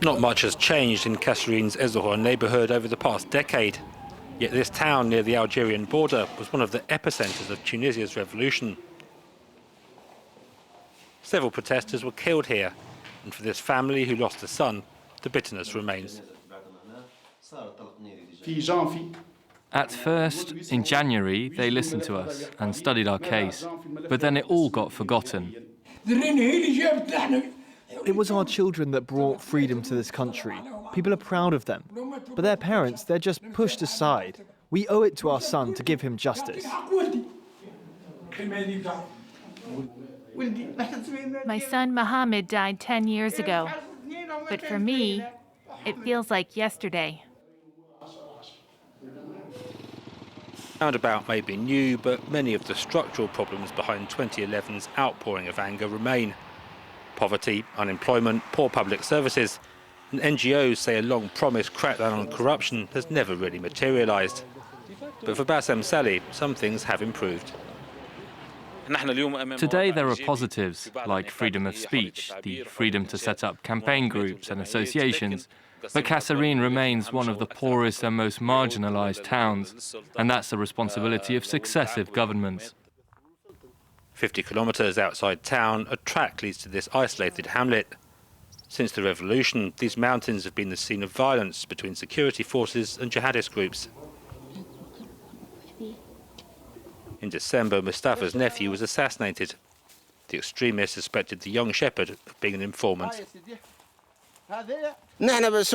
Not much has changed in Kasserine Ezzohor neighbourhood over the past decade. Yet this town near the Algerian border was one of the epicentres of Tunisia's revolution. Several protesters were killed here, and for this family who lost a son, the bitterness remains. At first, in January, they listened to us and studied our case, but then it all got forgotten. It was our children that brought freedom to this country. People are proud of them. But their parents, they're just pushed aside. We owe it to our son to give him justice. My son Mohammed died 10 years ago, but for me, it feels like yesterday. Roundabout may be new, but many of the structural problems behind 2011's outpouring of anger remain. Poverty, unemployment, poor public services, and NGOs say a long-promised crackdown on corruption has never really materialised. But for BASSEM SALHI, some things have improved. Today there are positives, like freedom of speech, the freedom to set up campaign groups and associations, but Kasserine remains one of the poorest and most marginalised towns, and that's the responsibility of successive governments. 50 kilometres outside town, a track leads to this isolated hamlet. Since the revolution, these mountains have been the scene of violence between security forces and jihadist groups. In December, MUSTAPHA's nephew was assassinated. The extremists suspected the young shepherd of being an informant. This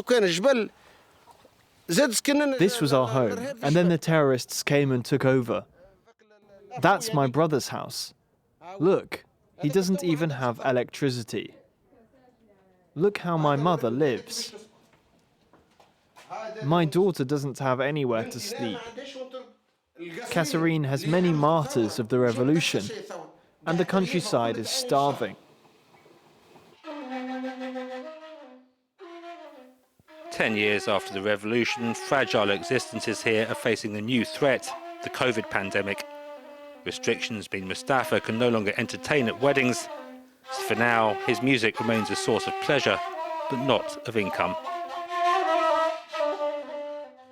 was our home, and then the terrorists came and took over. That's my brother's house. Look, he doesn't even have electricity. Look how my mother lives. My daughter doesn't have anywhere to sleep. Kasserine has many martyrs of the revolution, and the countryside is starving. 10 years after the revolution, fragile existences here are facing a new threat, the COVID pandemic. Restrictions mean Mustafa can no longer entertain at weddings. So for now, his music remains a source of pleasure, but not of income.